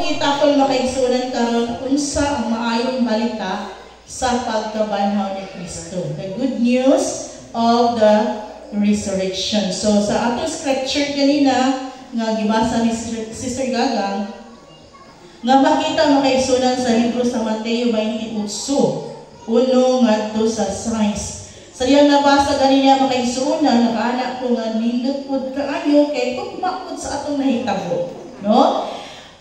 itakol makaigsunan karon unsa ang maayong balita sa pagkabanhaw ni Kristo. The good news of the resurrection. So sa atong scripture kanina nga gibasa ni Sister Gagang, nga makita makaigsunan sa libro sa Mateo 28, 1 ngadto sa 6. Sa diyang nabasa ganina makaigsunan, nakaanak ko nga nilupod kaayo kay pagmakod sa atong nahitabo. No?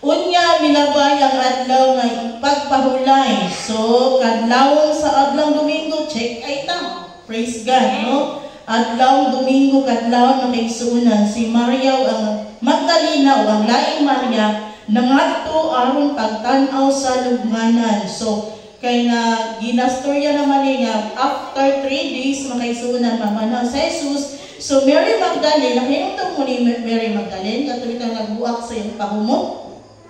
Unya milabay ang adlaw nga pagpahulay. So kadlawon sa adlaw Domingo, check ay ta. Praise God, no? Adlaw Domingo kadlawon makaigsunan si Maria ang Magdalena o ang laing Maria nangadto aron pagtan-aw sa lubnganan. So kay na ginastorya naman niya after 3 days makaigsunan mamanaw sa Jesus. So Mary Magdalene, nakinutong mo ni Mary Magdalene katong itang nagbuak sa iyang pahumot.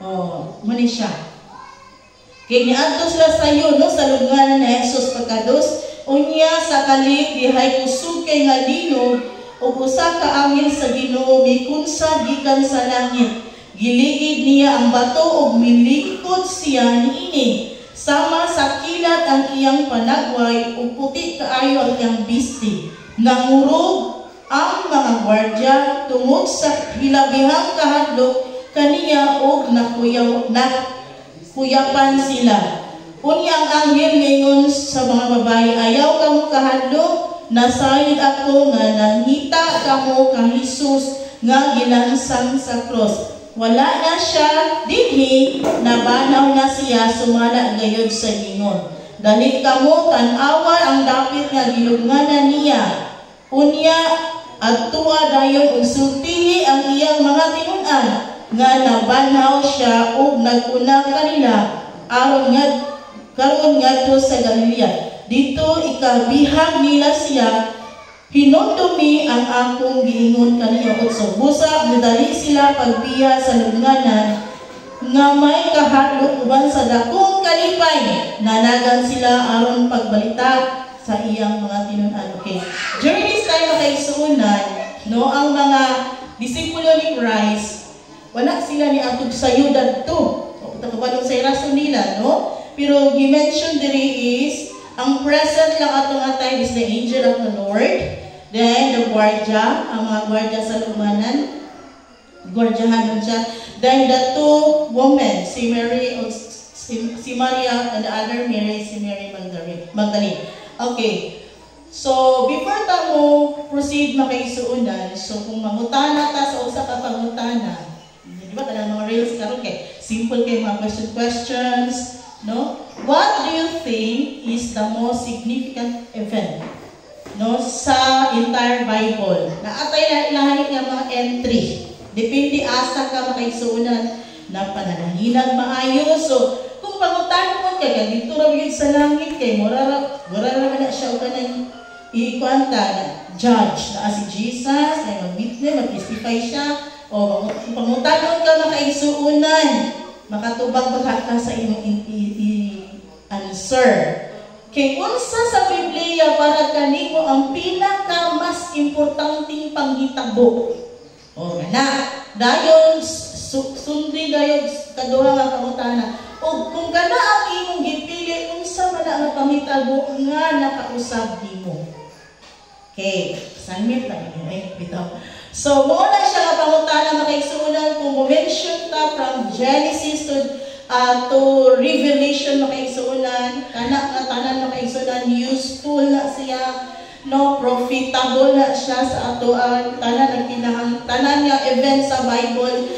Oh, muni siya. Kay niadto sila sa iyo no sa lubnganan ni Jesus pagkados unya sa kalit dihay kusog kay nga linog ug usa ka anghel sa Ginoo mikunsa gikan sa langit. Giligid niya ang bato ug milingkod siya niini. Sama sa kilat ang iyang panagway ug puti kaayo ang iyang bisti. Nangurog ang mga gwardya tungod sa hilabihang kahadlok kaniya og nakuyapan sila. Unya ang anghel ngayon sa mga babae, ayaw kamo kahadlok, nasayod ako nga nangita kamo ka Jesus nga gilansang sa cross. Wala na siya dinhi, nabanaw na siya sumala gayud sa ingon. Dali kamo tan-awa ang dapit nga gilugnanan niya. Unya adtua dayon ug sultihi ang iyang mga tinun-an nga nabanaw siya ug naguna kanila aron nga karon ngadto sa Galilea. Dito ikabihag nila siya. Hinumdumi ang akong giingon kaniya utso. Busa midali sila pagbiya sa lubnganan nga may kahadlok uban sa dakong kalipay. Nanagan sila aron pagbalita sa iyang mga tinun-an. Okay. During this time makaigsunan, no, ang mga disipulo ni Christ, wala sila ni atog sa yudad to. Takubalong sa rason nila, no? Pero gi-mention diri is ang present lang atong atay is the angel of the Lord. Then, the guardia, ang mga guardia sa lumanan, guardiahan siya. Then, the two women, si Mary, si Maria, and the other Mary, si Mary Magdalene. Okay. So, before ta mo proceed makaigsuunan, so kung mangutana ta sa usa ka pangutana, di ba kanang mga reels karon kay simple kay mga questions, no? What do you think is the most significant event, no, sa entire Bible? Naatay na ilahan nga mga entry. Depende asa ka makaigsuunan na pananahinag maayo. So, kung pangutan mo kay dito ra gyud sa langit kay mura ra na siya og kanang ikwanta na judge na si Jesus ay mag-witness, mag-testify siya o pangutan ka makaigsuunan makatubag ba ka sa imong answer. Kay unsa sa Biblia para kanimo ang pinaka mas importanteng panghitabo? O na, dayon sundi dayon kaduha nga pangutana. O kung kana ang imong gipili unsa man ang panghitabo nga nakausab nimo. Okay, assignment lang ay bitaw. So mo na siya nga pangutana makaigsuunan kung mo-mention ta from Genesis to Revelation makaigsuunan, anak nga tanan makaigsuunan, useful na siya, no, profitable na siya sa atoan, tanan ang tanan nga event sa Bible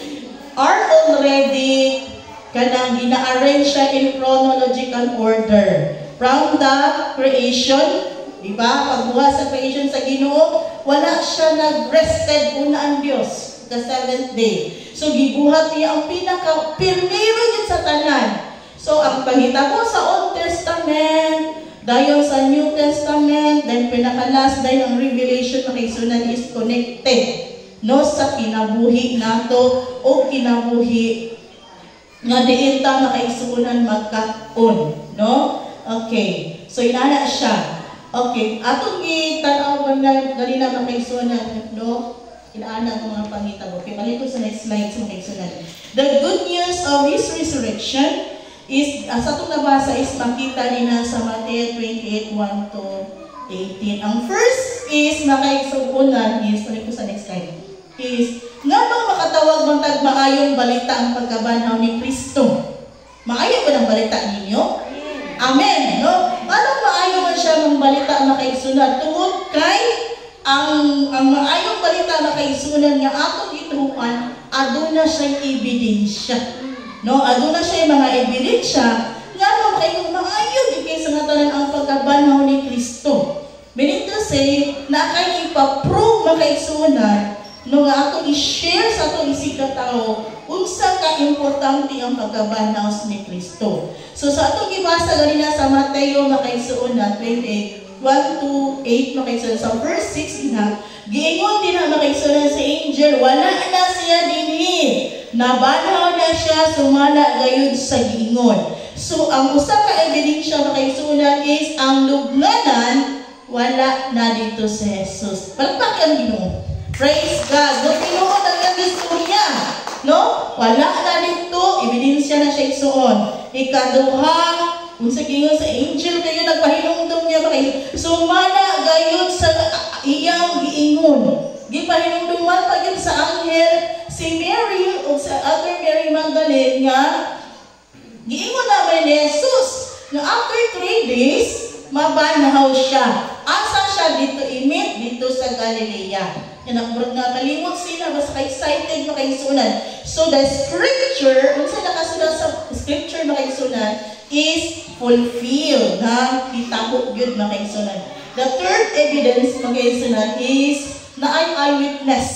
are already kanang gina-arrange siya in chronological order from the creation. Diba? Pagbuha sa creation sa Ginoo, wala siya nag-rested una ang Diyos the 7th day. So, gibuhat niya ang pinaka-primero yun sa tanan. So, ang panghitabo sa Old Testament, dayon sa New Testament, then pinaka-last dayon ang Revelation na kaigsunan is connected, no, sa kinabuhi nato o kinabuhi nga diin ta makaigsunan magkaon, no? Okay. So, inana siya. Okay, atong gitanaw ba na ganina makaigsunan, no? inaana ko mga pangitabo. Okay, balik ko sa next slide sa mga isunod. The good news of His resurrection is, sa itong nabasa is makita din na sa Matthew 28:1 to 18. Ang first is, makaigsugunan is, balik ko sa next slide, is, nga bang makatawag mong tagmaayong balita ang pagkabanhaw ni Kristo? Maayo ba ng balita ninyo? Amen. No? Anong maayo man siya ng balita na kaigsunan? Tungod kay ang maayong balita na kaigsunan nga atong ituan, aduna siyang ebidensya. No, aduna siya mga ebidensya nga no kay maayo kay sa natanan ang pagkabanhaw ni Kristo. Meaning to say, na kay ipaprove makaigsunan no nga ato i-share sa atong isig ka tao unsa ka importante ang pagkabanhaw ni Kristo. So sa atong gibasa ganina sa Mateo makaigsunan 28:1 to 8 makaigsunan sa verse 6 na giingon din na makaigsunan sa angel, wala na siya dinhi, nabanhaw na siya, sumala gayud sa giingon. So ang usa ka ebidensya makaigsunan is ang lubnganan wala na dito si Jesus. Palakpak ang Ginoo. Praise God. No, tinuod ang istorya. No? Wala na dito. Ebidensya na siya isuon. Ikaduha, kung sa gingon sa angel kayo, nagpahinungdong niya ba kayo? Sumala gayod sa iyang giingon. Gipahinungdong man pa yun sa anghel si Mary o sa other Mary Magdalene nga giingon naman ni Jesus na after 3 days, mabanhaw siya. Asa siya dito imit? Dito sa Galilea. Yan ang nakalimot sila, mas ka-excited makaisunan. So the scripture, kung saan nakasunod sa scripture makaisunan, is fulfilled. Na kitabo yun makaisunan. The third evidence makaisunan is na ay eyewitness.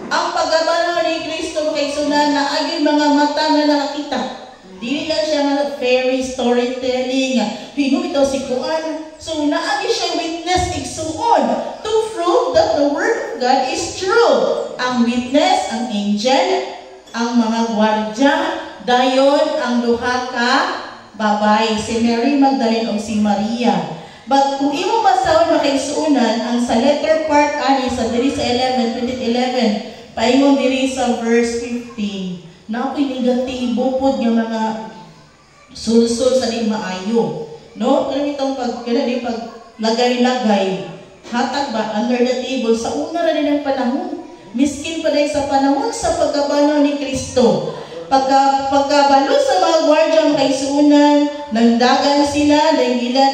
Ang pagkabanhaw ni Kristo makaisunan na ay mga mata na nakakita. Dili lang siya nga fairy storytelling. Pino ito si Kuan. So naagi siya witness igsuon to prove that the word of God is true. Ang witness, ang angel, ang mga gwardya, dayon ang duha ka babay, si Mary Magdalene o si Maria. But kung imo basahon makaisunan, ang sa letter part ani sa diri sa 11, paingon diri sa verse 15. Na ako'y negatibo po ng mga sulsol sa di maayo. No? Kaya itong paglagay-lagay, hatag ba under the table, sa una rin ng panahon, miskin pa rin sa panahon sa pagkabanhaw ni Kristo. Pagkabalo sa mga gwardya makaisunan, nagdagan sila, dahinggila,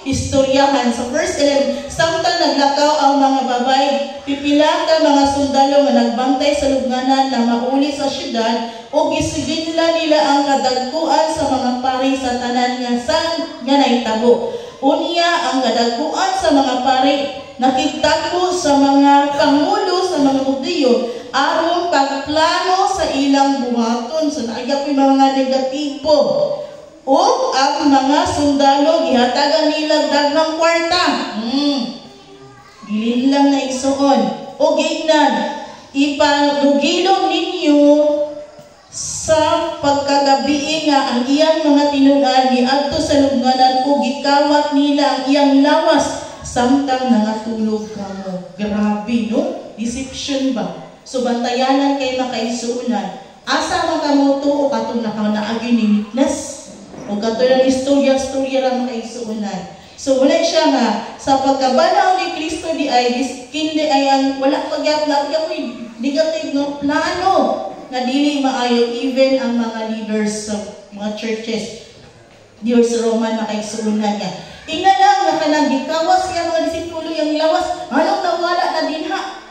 istoryahan. Sa verse 11, samtang naglakaw ang mga babay, pipila ka mga sundalo nga nagbantay sa lubnganan na mauli sa syudad, o gisigila nila ang kadagkuan sa mga pari sa tanan nga sang nga naitabo. Unya ang kadagkuan sa mga pari nakigtagpo sa mga pangulo sa mga Hudiyo aron pagplano sa ilang buhaton. So naagap yung mga negatibo. O ang mga sundalo gihatagan nila daghang kwarta. Dilin lang na isuon. O gignan, ipanugilong ninyo sa pagkagabi nga ang iyang mga tinunan ni adto sa lubnganan o gikawat nila ang iyang lawas samtang nangatulog kamo. Grabe, no? Deception ba? So bantayanan kay makaisunan. Asa man kamo to o katong naagi ni witness o katong istorya ra makaisunan. So wala siya nga sa pagkabanhaw ni Kristo di ay kindi ay ang wala pagyap na negative no plano na dili maayo even ang mga leaders sa mga churches diyo sa Roman makaisunan niya. Ina lang na kanang gikawas siya mga disipulo yung lawas, anong nawala na dinha?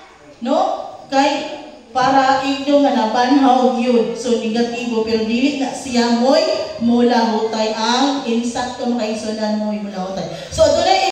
No? Kay para inyo nga nabanhaw yun. So negatibo pero dili na siya mo'y mula hutay ang insakto makaisunan mo'y mula hutay. So doon